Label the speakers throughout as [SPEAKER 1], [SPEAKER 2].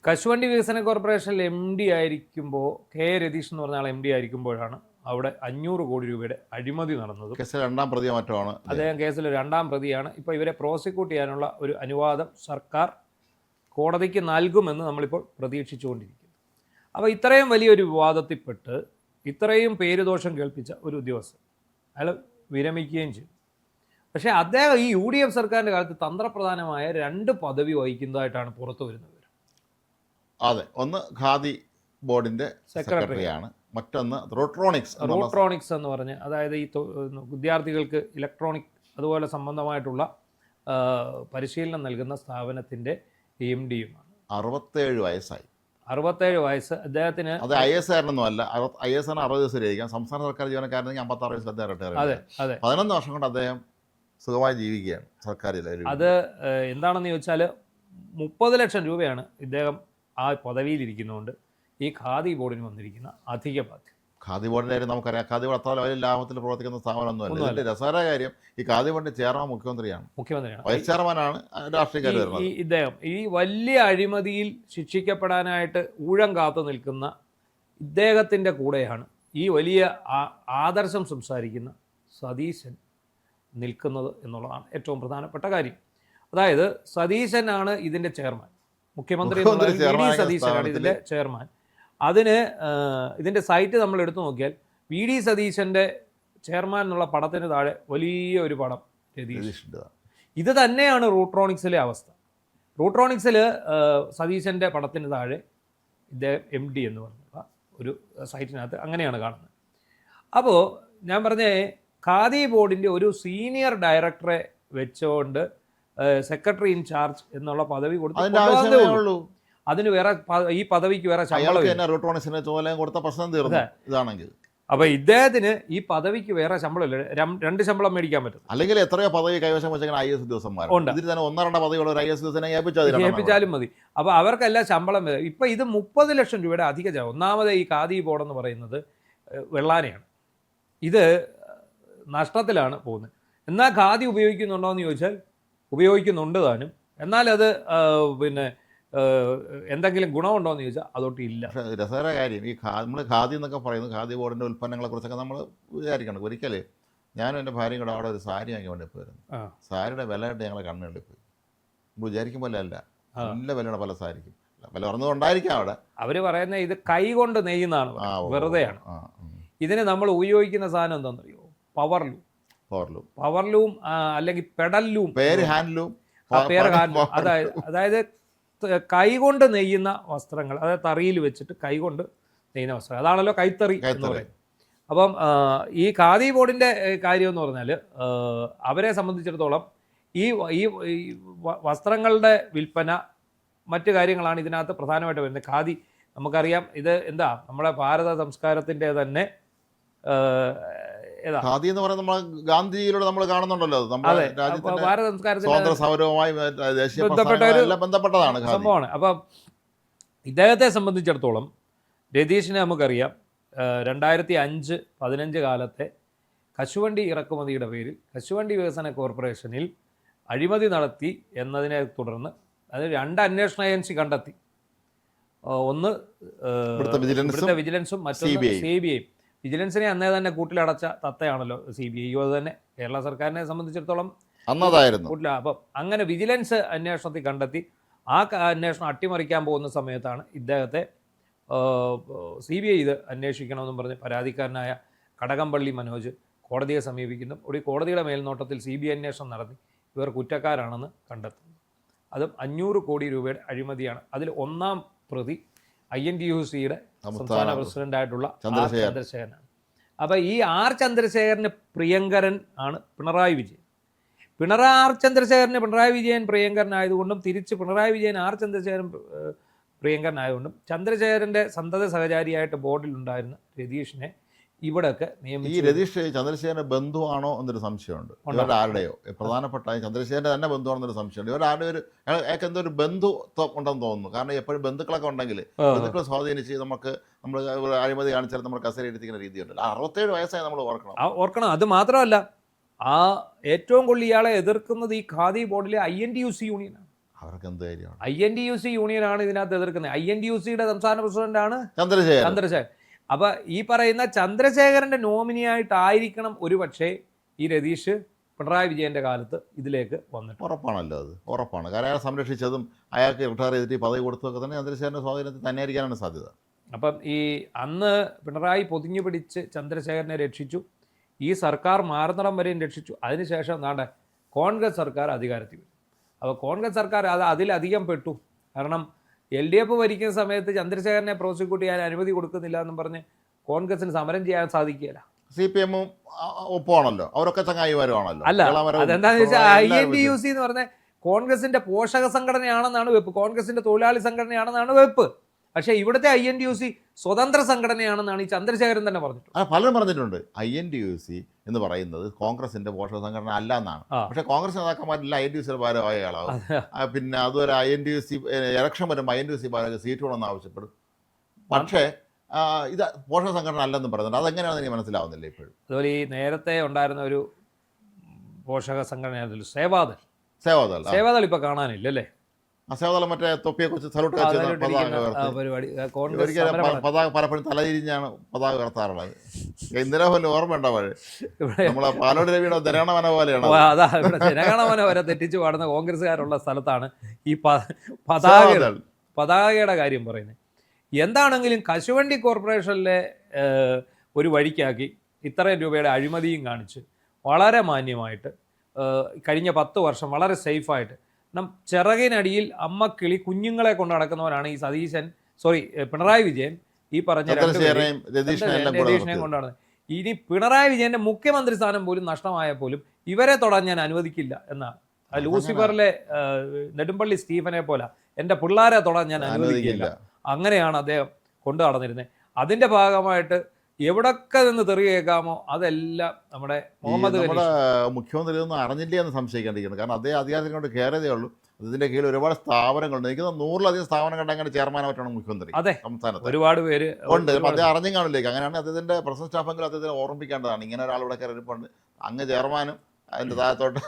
[SPEAKER 1] കശുവണ്ടി വികസന കോർപ്പറേഷനിൽ MD ആയിരിക്കുമ്പോൾ രതീഷ് എന്ന് പറഞ്ഞ ആൾ MD ആയിരിക്കുമ്പോഴാണ് അവിടെ 500 കോടി രൂപയുടെ അഴിമതി നടന്നത്.
[SPEAKER 2] കേസിൽ രണ്ടാം പ്രതി മറ്റാണ്
[SPEAKER 1] അദ്ദേഹം കേസിൽ രണ്ടാം പ്രതിയാണ്. ഇപ്പോൾ ഇവരെ പ്രോസിക്യൂട്ട് ചെയ്യാനുള്ള ഒരു അനുവാദം സർക്കാർ കോടതിക്ക് നൽകുമെന്ന് നമ്മളിപ്പോൾ പ്രതീക്ഷിച്ചുകൊണ്ടിരിക്കുന്നു. അപ്പോൾ ഇത്രയും വലിയൊരു വിവാദത്തിൽപ്പെട്ട് ഇത്രയും പേരുദോഷം കേൾപ്പിച്ച ഒരു ഉദ്യോഗസ്ഥൻ അയാൾ വിരമിക്കുകയും ചെയ്തു. പക്ഷേ അദ്ദേഹം ഈ UDF സർക്കാരിൻ്റെ കാലത്ത് തന്ത്രപ്രധാനമായ 2 പദവി വഹിക്കുന്നതായിട്ടാണ് പുറത്തു വരുന്നത്.
[SPEAKER 2] അതെ, ഒന്ന് ഖാദി ബോർഡിന്റെ സെക്രട്ടറിയാണ്, മറ്റൊന്ന് റൂട്രോണിക്സ്
[SPEAKER 1] എന്ന് പറഞ്ഞ്, അതായത് ഈ വിദ്യാർത്ഥികൾക്ക് ഇലക്ട്രോണിക് അതുപോലെ സംബന്ധമായിട്ടുള്ള പരിശീലനം നൽകുന്ന സ്ഥാപനത്തിൻ്റെ MD-യുമാണ്.
[SPEAKER 2] 67 വയസ്സായി.
[SPEAKER 1] 67 വയസ്സ് അദ്ദേഹത്തിന്.
[SPEAKER 2] അത് IAS കാരനൊന്നും അല്ല. IAS 60 ദിവസം ഇരിക്കാം. സംസ്ഥാന സർക്കാർ ജീവനക്കാരനെങ്കിൽ 56 വയസ്സിൽ അദ്ദേഹം റിട്ടയർ.
[SPEAKER 1] അതെ അതെ,
[SPEAKER 2] 11 വർഷം കൊണ്ട് അദ്ദേഹം സുഖമായി ജീവിക്കുകയാണ് സർക്കാരിൽ.
[SPEAKER 1] അത് എന്താണെന്ന് ചോദിച്ചാൽ 30 ലക്ഷം രൂപയാണ് ഇദ്ദേഹം ആ പദവിയിലിരിക്കുന്നതുകൊണ്ട് ഈ ഖാദി ബോർഡിന് വന്നിരിക്കുന്ന അധിക ബാധ്യത.
[SPEAKER 2] ഖാദി ബോർഡിൻ്റെ കാര്യം നമുക്കറിയാം. ഖാദി ബോർഡ് അത്ര വലിയ ലാഭത്തിൽ പ്രവർത്തിക്കുന്ന സ്ഥാപനമൊന്നുമല്ല. ഇതിൻ്റെ രസകര കാര്യം, ഈ ഖാദി ബോർഡിൻ്റെ ചെയർമാൻ മുഖ്യമന്ത്രിയാണ്. വൈസ് ചെയർമാനാണ് രാഷ്ട്രീയക്കാർ വരുന്നത്.
[SPEAKER 1] ഇദ്ദേഹം ഈ വലിയ അഴിമതിയിൽ ശിക്ഷിക്കപ്പെടാനായിട്ട് ഊഴം കാത്തു നിൽക്കുന്ന ഇദ്ദേഹത്തിൻ്റെ കൂടെയാണ് ഈ വലിയ ആദർശം സംസാരിക്കുന്ന സതീശൻ നിൽക്കുന്നത് എന്നുള്ളതാണ് ഏറ്റവും പ്രധാനപ്പെട്ട കാര്യം. അതായത് സതീശനാണ് ഇതിൻ്റെ ചെയർമാൻ. മുഖ്യമന്ത്രി സതീശനാണ് ഇതിൻ്റെ ചെയർമാൻ. അതിന് ഇതിൻ്റെ സൈറ്റ് നമ്മൾ എടുത്തു നോക്കിയാൽ VD സതീശൻ്റെ ചെയർമാൻ എന്നുള്ള പടത്തിന് താഴെ വലിയ ഒരു പടം രതീഷ്. ഇത് തന്നെയാണ് റൂട്രോണിക്സിലെ അവസ്ഥ. റൂട്രോണിക്സിൽ സതീശൻ്റെ പടത്തിന് താഴെ ഇദ്ദേഹം MD എന്ന് പറഞ്ഞുള്ള ഒരു സൈറ്റിനകത്ത് അങ്ങനെയാണ് കാണുന്നത്. അപ്പോൾ ഞാൻ പറഞ്ഞ ഖാദി ബോർഡിൻ്റെ ഒരു സീനിയർ ഡയറക്ടറെ വെച്ചുകൊണ്ട് സെക്രട്ടറി ഇൻചാർജ് എന്നുള്ള പദവി കൊടുത്തു. അതിന് വേറെ ഈ പദവിക്ക് വേറെ ശമ്പളം. അപ്പൊ ഇദ്ദേഹത്തിന് ഈ പദവിക്ക് വേറെ ശമ്പളമില്ല. 2 ശമ്പളം മേടിക്കാൻ പറ്റും.
[SPEAKER 2] അല്ലെങ്കിൽ എത്രയോ പദവി കൈവശം വെച്ചാൽ IAS ഉദ്യോഗസ്ഥന്മാരുണ്ട്.
[SPEAKER 1] ഏൽപ്പിച്ചാലും മതി. അപ്പൊ അവർക്കെല്ലാം ശമ്പളം വരും. ഇപ്പൊ ഇത് 30 ലക്ഷം രൂപയുടെ അധിക ചെലവ്. ഒന്നാമത് ഈ ഖാദി ബോർഡ് എന്ന് പറയുന്നത് വെള്ളാനയാണ്. ഇത് നഷ്ടത്തിലാണ് പോകുന്നത്. എന്നാൽ ഖാദി ഉപയോഗിക്കുന്നുണ്ടോ എന്ന് ചോദിച്ചാൽ ഉപയോഗിക്കുന്നുണ്ട് താനും. എന്നാൽ അത് പിന്നെ എന്തെങ്കിലും ഗുണമുണ്ടോ എന്ന് ചോദിച്ചാൽ അതൊട്ട് ഇല്ല.
[SPEAKER 2] രസകര കാര്യം, ഈ നമ്മൾ ഖാദി എന്നൊക്കെ പറയുന്നത് ഖാദി ബോർഡിൻ്റെ ഉൽപ്പന്നങ്ങളെ കുറിച്ചൊക്കെ നമ്മൾ വിചാരിക്കണം. ഒരിക്കലേ ഞാനും എൻ്റെ ഭാര്യയും കൂടെ അവിടെ ഒരു സാരി വാങ്ങി വേണ്ടി പോയിരുന്നു. സാരിയുടെ വിലയായിട്ട് ഞങ്ങളെ കണ്ണുകളിൽ പോയി. നമ്മൾ വിചാരിക്കും പോലെ അല്ല, നല്ല വിലയുടെ പല സാരിക്കും. വില പറഞ്ഞതുകൊണ്ടായിരിക്കാം അവിടെ അവർ
[SPEAKER 1] പറയുന്നത് ഇത് കൈ കൊണ്ട് നെയ്യുന്നതാണ്, വെറുതെയാണ്. ഇതിന് നമ്മൾ ഉപയോഗിക്കുന്ന സാധനം എന്താണെന്നറിയോ? പവർലൂം അല്ലെങ്കിൽ പെഡല്ലൂം,
[SPEAKER 2] പേര് ഹാൻഡ്ലൂം.
[SPEAKER 1] അതായത് കൈകൊണ്ട് നെയ്യുന്ന വസ്ത്രങ്ങൾ, അതായത് തറിയിൽ വെച്ചിട്ട് കൈകൊണ്ട് നെയ്യുന്ന വസ്ത്രങ്ങൾ, അതാണല്ലോ കൈത്തറി എന്ന് പറയുന്നത്. അപ്പം ഈ ഖാദി ബോർഡിൻ്റെ കാര്യം എന്ന് പറഞ്ഞാൽ അവരെ സംബന്ധിച്ചിടത്തോളം ഈ വസ്ത്രങ്ങളുടെ വിൽപ്പന മറ്റു കാര്യങ്ങളാണ് ഇതിനകത്ത് പ്രധാനമായിട്ട് വരുന്നത്. ഖാദി നമുക്കറിയാം, ഇത് എന്താ നമ്മുടെ ഭാരത സംസ്കാരത്തിൻ്റെ തന്നെ
[SPEAKER 2] ഖാദി എന്ന് പറയുന്നത് നമ്മൾ ഗാന്ധിജിയിലൂടെ നമ്മൾ കാണുന്നുണ്ടല്ലോ.
[SPEAKER 1] ഭാരത സംസ്കാരത്തിൽ
[SPEAKER 2] ബന്ധപ്പെട്ടതാണ്
[SPEAKER 1] സംഭവമാണ്. അപ്പം ഇദ്ദേഹത്തെ സംബന്ധിച്ചിടത്തോളം രതീഷിനെ നമുക്കറിയാം 2005-15 കാലത്തെ കശുവണ്ടി ഇറക്കുമതിയുടെ പേരിൽ കശുവണ്ടി വികസന കോർപ്പറേഷനിൽ അഴിമതി നടത്തി എന്നതിനെ തുടർന്ന് അത് 2 അന്വേഷണ ഏജൻസി കണ്ടെത്തി. ഒന്ന് വിജിലൻസും മറ്റൊന്ന് CBI. വിജിലൻസിനെ അന്നേ തന്നെ കൂട്ടിലടച്ച തത്തയാണല്ലോ CBI. അത് തന്നെ കേരള സർക്കാരിനെ സംബന്ധിച്ചിടത്തോളം കൂട്ടില. അപ്പം അങ്ങനെ വിജിലൻസ് അന്വേഷണത്തിൽ കണ്ടെത്തി. ആ അന്വേഷണം അട്ടിമറിക്കാൻ പോകുന്ന സമയത്താണ് ഇദ്ദേഹത്തെ CBI ഇത് അന്വേഷിക്കണമെന്നും പറഞ്ഞ് പരാതിക്കാരനായ കടകംപള്ളി മനോജ് കോടതിയെ സമീപിക്കുന്നു. ഒരു കോടതിയുടെ മേൽനോട്ടത്തിൽ CBI അന്വേഷണം നടത്തി ഇവർ കുറ്റക്കാരാണെന്ന് കണ്ടെത്തുന്നു. അതും 500 കോടി രൂപയുടെ അഴിമതിയാണ്. അതിൽ ഒന്നാം പ്രതി INTUC-യുടെ സംസ്ഥാന പ്രസിഡന്റായിട്ടുള്ള ചന്ദ്രശേഖരനാണ്. അപ്പോൾ ഈ ചന്ദ്രശേഖരന് പ്രിയങ്കരൻ ആണ് പിണറായി വിജയൻ. പിണറായി വിജയൻ പ്രിയങ്കരനായതുകൊണ്ടും തിരിച്ച് പിണറായി വിജയൻ ചന്ദ്രശേഖരൻ പ്രിയങ്കരനായതുകൊണ്ടും ചന്ദ്രശേഖരൻ്റെ സന്തത സഹചാരിയായിട്ട് ബോർഡിലുണ്ടായിരുന്ന രതീഷിനെ ഇവിടെയൊക്കെ നിയമിച്ചു.
[SPEAKER 2] ഈ രതീഷ് ചന്ദ്രശേഖരൻ്റെ ബന്ധുവാണോ എന്നൊരു സംശയമുണ്ട്. ഇവരുടെ ആരുടെയോ പ്രധാനപ്പെട്ട ചന്ദ്രശേഖരൻ്റെ തന്നെ ബന്ധുവാണെന്നൊരു സംശയമുണ്ട്. ഇവരുടെ ആരുടെ എന്തോ ഒരു ബന്ധുത്വം ഉണ്ടെന്ന് തോന്നുന്നു. കാരണം എപ്പോഴും ബന്ധുക്കളൊക്കെ ഉണ്ടെങ്കിൽ ബന്ധുക്കളെ സ്വാധീനിച്ച് നമ്മൾ അഴിമതി കാണിച്ചാൽ നമ്മൾ കസേരയെടുത്തിക്കുന്ന രീതിയുണ്ടല്ലോ. 67 വയസ്സായി നമ്മൾ
[SPEAKER 1] ഓർക്കണം. അത് മാത്രമല്ല, ഏറ്റവും കൂടുതൽ ഇയാളെ എതിർക്കുന്നത് ഈ ഖാദി ബോർഡിലെ INTUC യൂണിയനാണ്.
[SPEAKER 2] അവർക്ക് എന്ത് കാര്യമാണ്?
[SPEAKER 1] INTUC യൂണിയനാണ് ഇതിനകത്ത് എതിർക്കുന്നത്. INTUCയുടെ സംസ്ഥാന പ്രസിഡന്റാണ്
[SPEAKER 2] ചന്ദ്രശേഖരൻ.
[SPEAKER 1] ചന്ദ്രശേഖരൻ. അപ്പോൾ ഈ പറയുന്ന ചന്ദ്രശേഖരൻ്റെ നോമിനിയായിട്ടായിരിക്കണം ഒരുപക്ഷെ ഈ രതീഷ് പിണറായി വിജയൻ്റെ കാലത്ത് ഇതിലേക്ക് വന്നിട്ട്.
[SPEAKER 2] ഉറപ്പാണല്ലോ, അത് ഉറപ്പാണ്. കാരണം അയാളെ സംരക്ഷിച്ചതും അയാൾക്ക് റിട്ടയർ ചെയ്തിട്ട് പദവി കൊടുത്തതൊക്കെ തന്നെ ചന്ദ്രശേഖരൻ്റെ സ്വാധീനത്തിൽ തന്നെ ആയിരിക്കാനാണ് സാധ്യത.
[SPEAKER 1] അപ്പം ഈ അന്ന് പിണറായി പൊതിഞ്ഞു പിടിച്ച് ചന്ദ്രശേഖരനെ രക്ഷിച്ചു, ഈ സർക്കാർ മാറുന്നിടം വരെയും രക്ഷിച്ചു. അതിനുശേഷം എന്താണ്ട് കോൺഗ്രസ് സർക്കാർ അധികാരത്തിൽ വരും. അപ്പോൾ കോൺഗ്രസ് സർക്കാർ അതിലധികം പെട്ടു. കാരണം LDF ഭരിക്കുന്ന സമയത്ത് ചന്ദ്രശേഖരനെ പ്രോസിക്യൂട്ട് ചെയ്യാൻ അനുമതി കൊടുക്കുന്നില്ല എന്നും പറഞ്ഞ് കോൺഗ്രസിന് സമരം ചെയ്യാൻ സാധിക്കുകയില്ല.
[SPEAKER 2] CPM ഒപ്പമാണല്ലോ, അവരൊക്കെ ചങ്ങായിമാരുമാണല്ലോ.
[SPEAKER 1] അല്ല, അതെന്താണെന്ന് വെച്ചാൽ INTUC എന്ന് പറഞ്ഞ കോൺഗ്രസിന്റെ പോഷക സംഘടനയാണെന്നാണ് വെപ്പ്, കോൺഗ്രസിന്റെ തൊഴിലാളി സംഘടനയാണെന്നാണ് വെപ്പ്. പക്ഷേ ഇവിടുത്തെ INTUC സ്വതന്ത്ര സംഘടനയാണെന്നാണ് ഈ ചന്ദ്രശേഖരൻ തന്നെ പറഞ്ഞിട്ടുണ്ട്.
[SPEAKER 2] പലരും പറഞ്ഞിട്ടുണ്ട് INTUC എന്ന് പറയുന്നത് കോൺഗ്രസിന്റെ പോഷക സംഘടന അല്ല എന്നാണ്. പക്ഷേ കോൺഗ്രസ് നേതാക്കന്മാരില്ല INTUCയുടെ ഭാരമായ ആളാവും. പിന്നെ അതുവരെ INTUC ഇലക്ഷൻ വരുമ്പോൾ INTUC സീറ്റ് വേണമെന്ന് ആവശ്യപ്പെടും. പക്ഷേ ഇത് പോഷക സംഘടന അല്ലെന്ന് പറയുന്നുണ്ട്. അതെങ്ങനെയാണെന്ന് എനിക്ക് മനസ്സിലാവുന്നില്ല ഇപ്പോഴും.
[SPEAKER 1] അതുപോലെ ഈ നേരത്തെ ഉണ്ടായിരുന്ന ഒരു പോഷക സംഘടനയായിരുന്നു സേവാദൾ ഇപ്പോൾ കാണാനില്ല അല്ലേ?
[SPEAKER 2] സേവാദളം മറ്റേ തൊപ്പിയെ കുറിച്ച് സല്യൂട്ട്
[SPEAKER 1] പരിപാടി
[SPEAKER 2] പലപ്പോഴും തലതിരിഞ്ഞാണ് പതാക ഉയർത്താറുള്ളത്. ഇന്ദിരാഭവന് ഓർമ്മയുണ്ടോ? നമ്മളെ പാലോട് രവിയുടെ ജനഗണമന പോലെയാണ്.
[SPEAKER 1] അതാ ഇവിടെ ജനഗണമന വരെ തെറ്റിച്ച് പാടുന്ന കോൺഗ്രസ്സുകാരുള്ള സ്ഥലത്താണ് ഈ പതാകയുടെ കാര്യം പറയുന്നത്. എന്താണെങ്കിലും കശുവണ്ടി കോർപ്പറേഷനിലെ ഒരു വഴിക്കാക്കി ഇത്രയും രൂപയുടെ അഴിമതിയും കാണിച്ച് വളരെ മാന്യമായിട്ട് കഴിഞ്ഞ 10 വർഷം വളരെ സേഫായിട്ട് ചിറകിനടിയിൽ അമ്മക്കിളി കുഞ്ഞുങ്ങളെ കൊണ്ട് നടക്കുന്നവരാണ് ഈ പിണറായി വിജയൻ. ഈ പറഞ്ഞ രതീഷിനെയും കൊണ്ടാണ്. ഇനി പിണറായി വിജയന്റെ മുഖ്യമന്ത്രി സ്ഥാനം പോലും നഷ്ടമായ പോലും ഇവരെ തൊടാൻ ഞാൻ അനുവദിക്കില്ല എന്നാണ്. ലൂസിഫറിലെ നെടുമ്പള്ളി സ്റ്റീഫനെ പോലെ എൻ്റെ പിള്ളേരെ തൊടാൻ ഞാൻ അനുവദിക്കില്ല, അങ്ങനെയാണ് അദ്ദേഹം കൊണ്ടു നടന്നിരുന്നത്. അതിൻ്റെ ഭാഗമായിട്ട് എവിടൊക്കെ നിന്ന് തെറി കേൾക്കാമോ അതെല്ലാം നമ്മുടെ
[SPEAKER 2] മുഖ്യമന്ത്രി ഒന്നും അറിഞ്ഞില്ല എന്ന് സംശയിക്കേണ്ടിയിരിക്കുന്നു. കാരണം അദ്ദേഹം അധികാരത്തിൽ കൊണ്ട് കയറിയതേ ഉള്ളൂ. ഇതിന്റെ കീഴിൽ ഒരുപാട് സ്ഥാപനങ്ങളുണ്ട്. എനിക്ക് 100-ലധികം സ്ഥാപനങ്ങളുടെ അങ്ങനെ ചെയർമാനായിട്ടാണ് മുഖ്യമന്ത്രി.
[SPEAKER 1] അതെ,
[SPEAKER 2] സംസ്ഥാനത്ത്
[SPEAKER 1] ഒരുപാട് പേര്
[SPEAKER 2] ഉണ്ട്. അദ്ദേഹം അറിഞ്ഞും കാണില്ലേക്ക്. അങ്ങനെയാണ് അദ്ദേഹത്തിന്റെ പ്രസിഡന്റ് സ്റ്റാഫെങ്കിലും അദ്ദേഹത്തിന് ഓർമ്മിക്കേണ്ടതാണ്. ഇങ്ങനെ ഒരാൾ ഇവിടെ കയറിയിട്ടുണ്ട്, അങ്ങ് ചെയർമാനും അതിന്റെ താഴത്തോട്ട്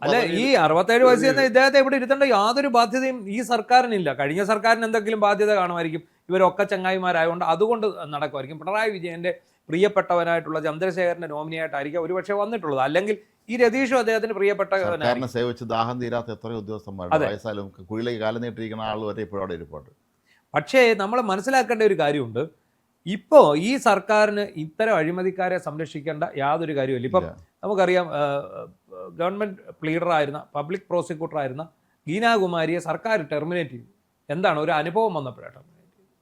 [SPEAKER 1] അല്ല, ഈ 67 വയസ്സ് എന്ന ഇദ്ദേഹത്തെ ഇവിടെ ഇരുത്തേണ്ട യാതൊരു ബാധ്യതയും ഈ സർക്കാരിനില്ല. കഴിഞ്ഞ സർക്കാരിന് എന്തെങ്കിലും ബാധ്യത കാണുമായിരിക്കും, ഇവരൊക്കെ ചങ്ങായിമാരായതുകൊണ്ട് അതുകൊണ്ട് നടക്കുമായിരിക്കും. പിണറായി വിജയന്റെ പ്രിയപ്പെട്ടവനായിട്ടുള്ള ചന്ദ്രശേഖരന്റെ നോമിനിയായിട്ടായിരിക്കും ഒരുപക്ഷെ വന്നിട്ടുള്ളത്. അല്ലെങ്കിൽ ഈ രതീഷും അദ്ദേഹത്തിന് പ്രിയപ്പെട്ടവനെ
[SPEAKER 2] സേവിച്ച് ദാഹം തീരാത്ത എത്രയോ ഉദ്യോഗസ്ഥന്മാർ വയസ്സാലും കുഴിലേക്ക് കാലം നീട്ടിയിരിക്കുന്ന ആൾ വരെ ഇപ്പോഴും അവിടെ ഇരിപ്പുണ്ട്.
[SPEAKER 1] പക്ഷേ നമ്മൾ മനസ്സിലാക്കേണ്ട ഒരു കാര്യമുണ്ട്, ഇപ്പോൾ ഈ സർക്കാരിന് ഇത്തരം അഴിമതിക്കാരെ സംരക്ഷിക്കേണ്ട യാതൊരു കാര്യമില്ല. ഇപ്പം നമുക്കറിയാം, ഗവൺമെൻറ് പ്ലീഡറായിരുന്ന പബ്ലിക് പ്രോസിക്യൂട്ടറായിരുന്ന ഗീനാകുമാരിയെ സർക്കാർ ടെർമിനേറ്റ് ചെയ്തു. എന്താണ് ഒരു അനുഭവം വന്നപ്പോഴാണ്?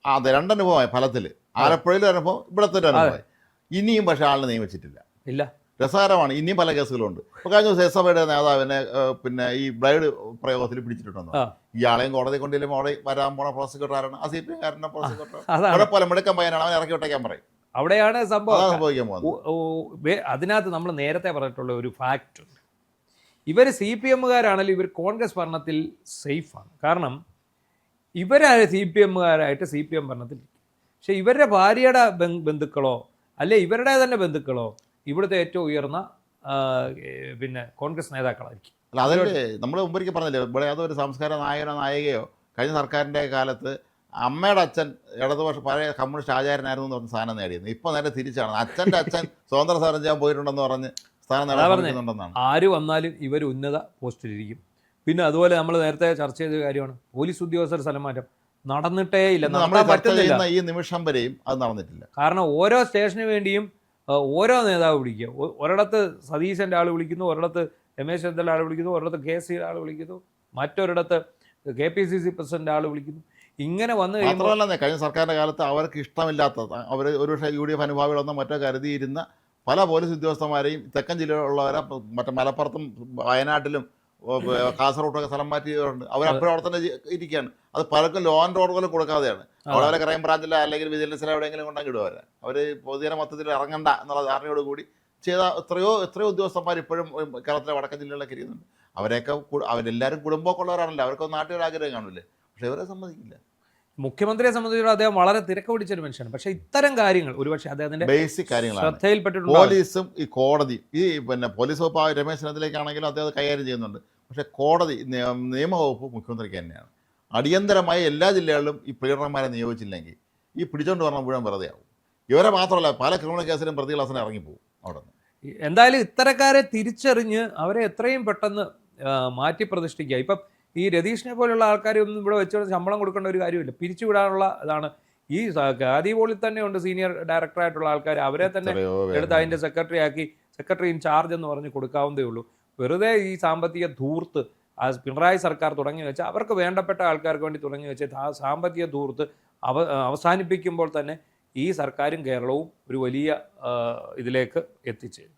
[SPEAKER 2] അതെ, രണ്ടനുഭവമായി ഫലത്തിൽ. ആലപ്പുഴയിലെ അനുഭവം, ഇവിടുത്തെ ഒരു അനുഭവമായി. ഇനിയും പക്ഷേ ആളിനെ നിയമിച്ചിട്ടില്ല.
[SPEAKER 1] ഇല്ല,
[SPEAKER 2] രസകരമാണ്. ഇനിയും പല കേസുകളുണ്ട്. ഇപ്പോൾ കഴിഞ്ഞ ദിവസം SFIയുടെ നേതാവിനെ പിന്നെ ഈ ബ്ലൈഡ് പ്രയോഗത്തിൽ പിടിച്ചിട്ടുണ്ടെന്ന്. ഇയാളെയും കോടതി കൊണ്ടില്ലെങ്കിൽ അവിടെ വരാൻ പോണ പ്രോസിക്യൂട്ടർ ആരാണ്? ആ CPM-കാരൻ്റെ പ്രോസിക്യൂട്ടർ. കുഴപ്പമില്ല, മിടുക്കൻ പയ്യനാണ്, അവൻ ഇറക്കി വിട്ടേക്കാൻ പറയും.
[SPEAKER 1] അവിടെയാണ് സംഭവിക്കാൻ
[SPEAKER 2] പോകുന്നത്.
[SPEAKER 1] അതിനകത്ത് നമ്മൾ നേരത്തെ പറഞ്ഞിട്ടുള്ള ഒരു ഫാക്റ്റ് ഉണ്ട്. ഇവർ CPM-കാരാണെങ്കിലും ഇവർ കോൺഗ്രസ് ഭരണത്തിൽ സേഫാണ്. കാരണം ഇവരാണ് CPM-കാരായിട്ട് CPM ഭരണത്തിൽ. പക്ഷെ ഇവരുടെ ഭാര്യയുടെ ബന്ധുക്കളോ അല്ലെ ഇവരുടെ തന്നെ ബന്ധുക്കളോ ഇവിടുത്തെ ഏറ്റവും ഉയർന്ന പിന്നെ കോൺഗ്രസ് നേതാക്കളായിരിക്കും.
[SPEAKER 2] അല്ല, അതിൻ്റെ നമ്മൾ മുമ്പൊരിക്കൽ പറഞ്ഞില്ലേ, ഇവിടെ യാതൊരു സംസ്കാര നായകനോ നായികയോ കഴിഞ്ഞ സർക്കാരിൻ്റെ കാലത്ത് അമ്മയുടെ അച്ഛൻ ഇടതുപക്ഷ പഴയ കമ്മ്യൂണിസ്റ്റ് ആചാര്യനായിരുന്നു എന്ന് പറഞ്ഞ് സ്ഥാനം നേടിയിരുന്നു. ഇപ്പോൾ നേരെ തിരിച്ചാണ്. അച്ഛൻ്റെ അച്ഛൻ സ്വതന്ത്ര സമരം ചെയ്യാൻ പോയിട്ടുണ്ടെന്ന് പറഞ്ഞ് സ്ഥാനം നേടുന്നുണ്ടെന്നാണ്.
[SPEAKER 1] ആര് വന്നാലും ഇവർ ഉന്നത പോസ്റ്റിലിരിക്കും. പിന്നെ അതുപോലെ നമ്മൾ നേരത്തെ ചർച്ച ചെയ്ത കാര്യമാണ് പോലീസ് ഉദ്യോഗസ്ഥർ സ്ഥലം മാറ്റം നടന്നിട്ടേ ഇല്ല.
[SPEAKER 2] ഈ നിമിഷം വരെയും അത് നടന്നിട്ടില്ല.
[SPEAKER 1] കാരണം ഓരോ സ്റ്റേഷന് വേണ്ടിയും ഓരോ നേതാവ് വിളിക്കുക. ഒരിടത്ത് സതീശൻ്റെ ആൾ വിളിക്കുന്നു, ഒരിടത്ത് രമേശ് ചെന്നിത്തല ആൾ വിളിക്കുന്നു, ഒരിടത്ത് KC ആൾ വിളിക്കുന്നു, മറ്റൊരിടത്ത് KPCC പ്രസിഡന്റ് ആൾ വിളിക്കുന്നു. ഇങ്ങനെ വന്നു
[SPEAKER 2] കഴിയുമ്പോൾ കഴിഞ്ഞ സർക്കാരിൻ്റെ കാലത്ത് അവർക്ക് ഇഷ്ടമില്ലാത്തത്, അവർ ഒരുപക്ഷെ UDF അനുഭാവികളൊന്നും മറ്റോ കരുതിയിരുന്ന പല പോലീസ് ഉദ്യോഗസ്ഥന്മാരെയും തെക്കൻ ജില്ലയിലുള്ളവരെ മറ്റേ മലപ്പുറത്തും വയനാട്ടിലും കാസർഗോഡൊക്കെ സ്ഥലം മാറ്റിയവരുണ്ട്. അവരപ്പോഴും അവിടെ തന്നെ ഇരിക്കുകയാണ്. അത് പലർക്കും ലോ ആൻഡ് ഓർഡർ പോലും കൊടുക്കാതെയാണ്. അവരെ ക്രൈം ബ്രാഞ്ചിലോ അല്ലെങ്കിൽ വിജിലൻസിലോ എവിടെയെങ്കിലും കൊണ്ടെങ്കിൽ ഇടുവരെ അവർ പൊതുജന മൊത്തത്തിൽ ഇറങ്ങണ്ട എന്നുള്ള ധാരണയോട് കൂടി ചെയ്ത എത്രയോ ഉദ്യോഗസ്ഥന്മാർ ഇപ്പോഴും കേരളത്തിലെ വടക്കൻ ജില്ലകളിലൊക്കെ ഇരിക്കുന്നുണ്ട്. അവരെല്ലാവരും കുടുംബമൊക്കെ ഉള്ളവരാണല്ലോ, അവർക്കൊന്നും നാട്ടിലൊരു ആഗ്രഹം കാണില്ലേ. പക്ഷെ ഇവരെ സമ്മതിക്കില്ല.
[SPEAKER 1] മുഖ്യമന്ത്രിയെ സംബന്ധിച്ചിടത്തോളം അദ്ദേഹം വളരെ തിരക്ക് പിടിച്ചൊരു മനുഷ്യനാണ്. പക്ഷേ ഇത്തരം കാര്യങ്ങൾ ഒരുപക്ഷെ അദ്ദേഹത്തിന്റെ
[SPEAKER 2] ബേസിക് കാര്യങ്ങളാണ്.
[SPEAKER 1] ശ്രദ്ധയിൽപ്പെട്ടിട്ടുണ്ട്.
[SPEAKER 2] പോലീസും ഈ കോടതി, ഈ പോലീസ് വകുപ്പ് രമേശ് ചെന്നിത്തലയ്ക്കാണെങ്കിലും അദ്ദേഹം അത് കൈകാര്യം ചെയ്യുന്നുണ്ട്. പക്ഷേ കോടതി, നിയമവകുപ്പ് മുഖ്യമന്ത്രിക്ക് തന്നെയാണ്. അടിയന്തരമായി എല്ലാ ജില്ലകളിലും ഈ പ്രീഡർമാരെ നിയോഗിച്ചില്ലെങ്കിൽ ഈ പിടിച്ചോണ്ട് പറഞ്ഞ മുഴുവൻ വെറുതെ ആവും. ഇവരെ മാത്രമല്ല, പല ക്രിമിനൽ കേസിലും പ്രതികൾ അവസാനം ഇറങ്ങിപ്പോകും അവിടെ നിന്ന്.
[SPEAKER 1] എന്തായാലും ഇത്തരക്കാരെ തിരിച്ചറിഞ്ഞ് അവരെ എത്രയും പെട്ടെന്ന് മാറ്റി പ്രതിഷ്ഠിക്കുക. ഇപ്പം ഈ രതീഷിനെ പോലുള്ള ആൾക്കാരെ ഒന്നും ഇവിടെ വെച്ചുകൊണ്ട് ശമ്പളം കൊടുക്കേണ്ട ഒരു കാര്യമില്ല, പിരിച്ചുവിടാനുള്ള ഇതാണ്. ഈ ഖാദി ബോർഡിൽ തന്നെ ഉണ്ട് സീനിയർ ഡയറക്ടറായിട്ടുള്ള ആൾക്കാർ, അവരെ തന്നെ എടുത്ത് അതിൻ്റെ സെക്രട്ടറി ഇൻ ചാർജ് എന്ന് പറഞ്ഞ് കൊടുക്കാവുന്നതേ ഉള്ളൂ. വെറുതെ ഈ സാമ്പത്തിക ധൂർത്ത് പിണറായി സർക്കാർ തുടങ്ങി വെച്ച്, അവർക്ക് വേണ്ടപ്പെട്ട ആൾക്കാർക്ക് വേണ്ടി തുടങ്ങി വെച്ച് ആ സാമ്പത്തിക ധൂർത്ത് അവസാനിപ്പിക്കുമ്പോൾ തന്നെ ഈ സർക്കാരും കേരളവും ഒരു വലിയ ഇതിലേക്ക് എത്തിച്ചേരും.